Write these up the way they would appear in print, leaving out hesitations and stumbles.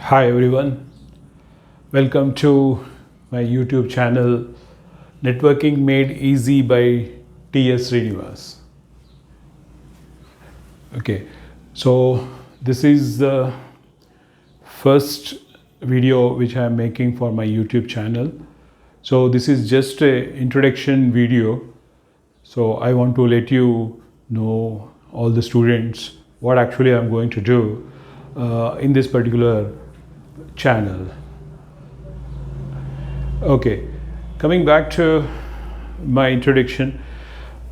Hi everyone, welcome to my YouTube channel Networking Made Easy by T S Srinivas. Okay, so this is the first video which I am making for my YouTube channel. So this is just a introduction video. So I want to let you know, all the students, what actually I'm going to do in this particular channel. Okay, coming back to my introduction,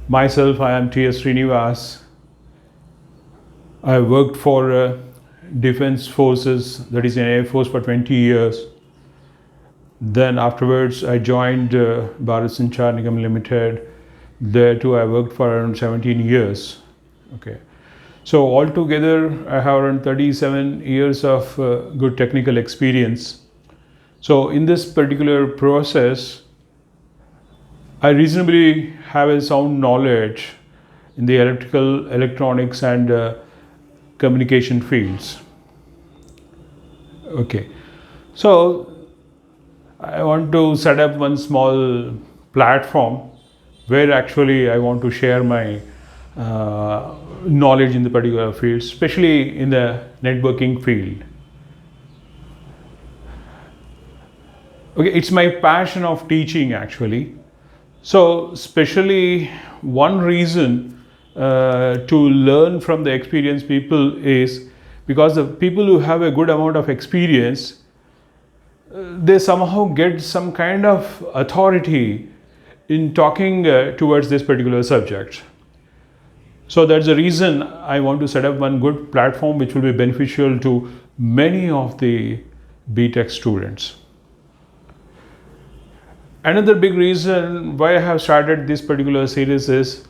myself, I am T S Srinivas. I worked for Defense Forces, that is in Air Force, for 20 years. Then afterwards I joined Bharat Sanchar Nigam Limited. There too I worked for around 17 years. Okay. So altogether I have around 37 years of good technical experience. So in this particular process, I reasonably have a sound knowledge in the electrical, electronics and communication fields. Okay. So I want to set up one small platform where actually I want to share my knowledge in the particular field, especially in the networking field. Okay, it's my passion of teaching actually. So especially one reason to learn from the experienced people is because the people who have a good amount of experience, they somehow get some kind of authority in talking towards this particular subject. So that's the reason I want to set up one good platform which will be beneficial to many of the BTech students. Another big reason why I have started this particular series is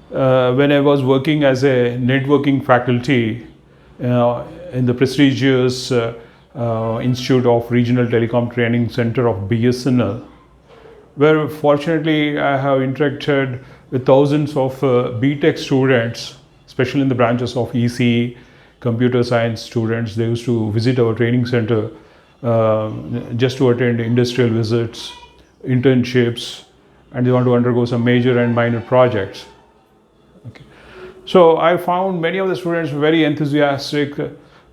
when I was working as a networking faculty in the prestigious Institute of Regional Telecom Training Center of BSNL, where fortunately I have interacted with thousands of BTech students, especially in the branches of EC, computer science students. They used to visit our training center just to attend industrial visits, internships, and they want to undergo some major and minor projects. Okay. So I found many of the students very enthusiastic,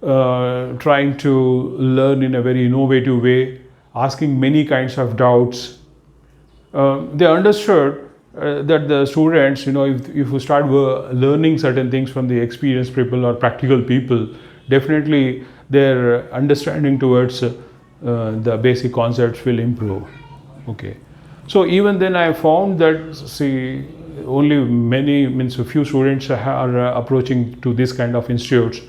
trying to learn in a very innovative way, asking many kinds of doubts. They understood that the students, if you start learning certain things from the experienced people or practical people, definitely their understanding towards the basic concepts will improve. Okay. So even then I found that, see, only a few students are approaching to this kind of institutes.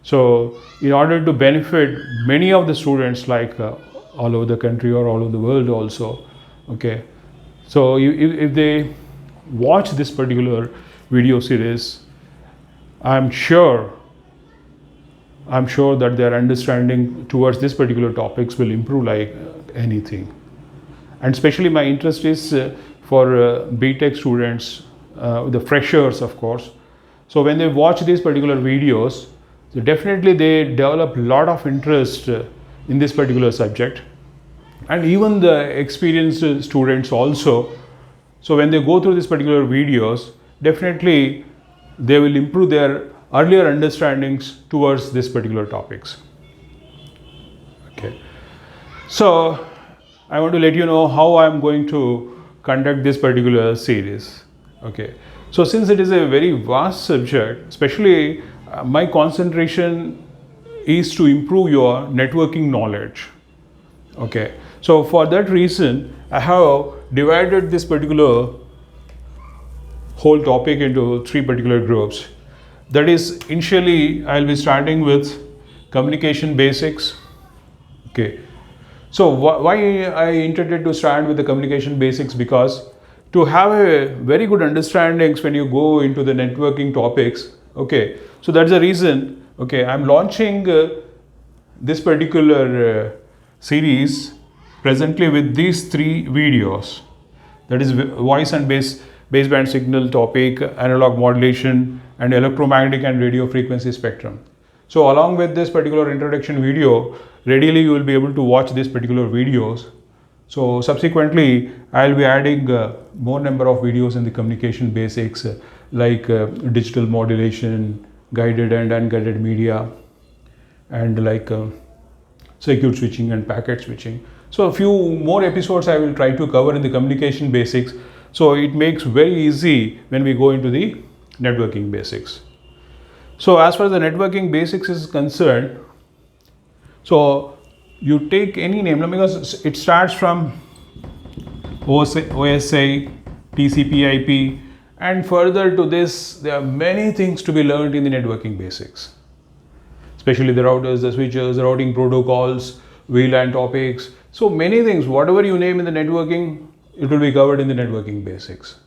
So in order to benefit many of the students, like all over the country or all over the world also, okay. So if they watch this particular video series, I'm sure that their understanding towards this particular topics will improve like anything. And especially my interest is for BTech students, the freshers of course. So when they watch these particular videos, so definitely they develop a lot of interest in this particular subject. And even the experienced students also, so when they go through these particular videos, definitely they will improve their earlier understandings towards this particular topics. Okay. So I want to let you know how I am going to conduct this particular series. Okay. So since it is a very vast subject, especially my concentration is to improve your networking knowledge. Okay. So for that reason, I have divided this particular whole topic into three particular groups. That is, initially I'll be starting with communication basics. Okay. So why I intended to start with the communication basics? Because to have a very good understandings when you go into the networking topics. Okay. So that's the reason. Okay. I'm launching this particular series presently with these three videos, that is voice and baseband signal topic, analog modulation, and electromagnetic and radio frequency spectrum. So along with this particular introduction video, readily you will be able to watch these particular videos. So subsequently, I'll be adding more number of videos in the communication basics like digital modulation, guided and unguided media, and like circuit switching and packet switching. So a few more episodes I will try to cover in the communication basics. So it makes very easy when we go into the networking basics. So as far as the networking basics is concerned, so you take any name because it starts from OSI, TCP/IP, and further to this, there are many things to be learned in the networking basics, especially the routers, the switches, the routing protocols, VLAN topics. So many things, whatever you name in the networking, it will be covered in the networking basics.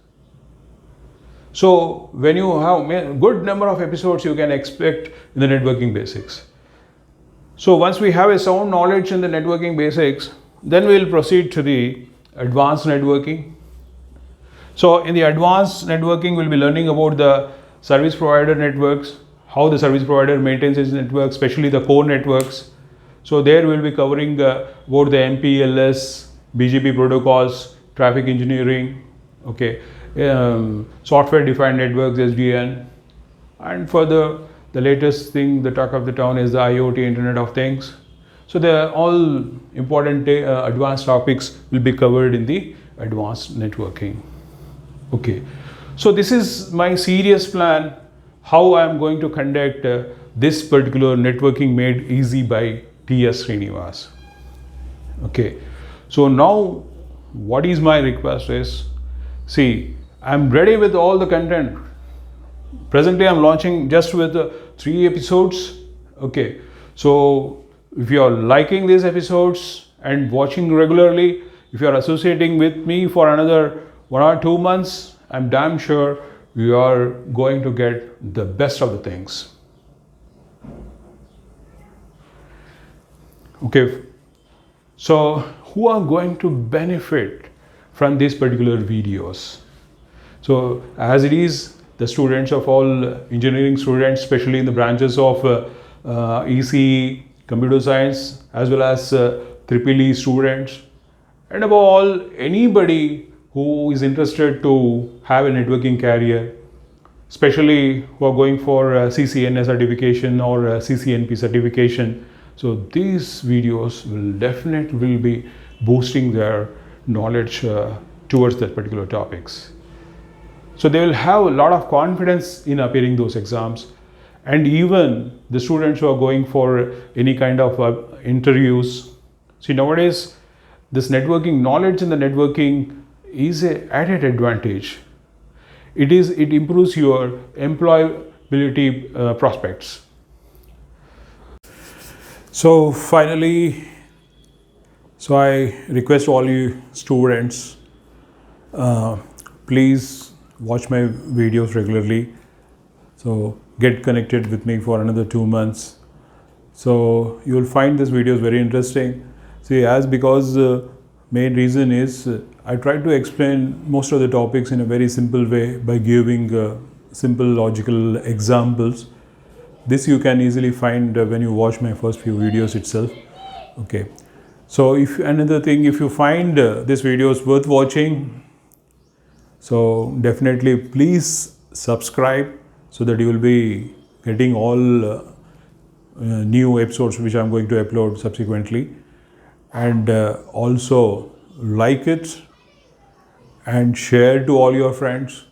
So when you have a good number of episodes, you can expect in the networking basics. So once we have a sound knowledge in the networking basics, then we will proceed to the advanced networking. So in the advanced networking, we'll be learning about the service provider networks, how the service provider maintains its network, especially the core networks. So there we'll be covering both the MPLS, BGP protocols, traffic engineering, okay, software defined networks, SDN, and further the latest thing, the talk of the town is the IoT, Internet of Things. So they are all important advanced topics will be covered in the advanced networking. Okay, so this is my serious plan, how I am going to conduct this particular networking made easy by T S Srinivas. Okay, so now what is my request is, see, I am ready with all the content. Presently I am launching just with 3 episodes. Okay, so if you are liking these episodes and watching regularly, if you are associating with me for another 1 or 2 months, I'm damn sure you are going to get the best of the things. Okay, so who are going to benefit from these particular videos? So as it is, the students of all engineering students, especially in the branches of ECE, computer science, as well as EEE students, and above all, anybody who is interested to have a networking career, especially who are going for CCNA certification or CCNP certification. So these videos will be boosting their knowledge towards that particular topics. So they will have a lot of confidence in appearing those exams, and even the students who are going for any kind of interviews. See, nowadays this networking knowledge in the networking is a added advantage. It improves your employability prospects. So finally, so I request all you students, please watch my videos regularly. So get connected with me for another 2 months. So you will find these videos very interesting. See, because main reason is I try to explain most of the topics in a very simple way by giving simple logical examples. This you can easily find when you watch my first few videos itself. Okay. So if another thing, if you find this videos worth watching, so definitely please subscribe so that you will be getting all new episodes which I am going to upload subsequently, and also like it and share to all your friends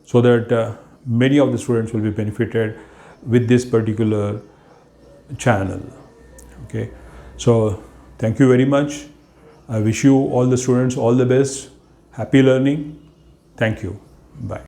so that many of the students will be benefited with this particular channel. Okay, so thank you very much. I wish you all the students all the best. Happy learning. Thank you. Bye.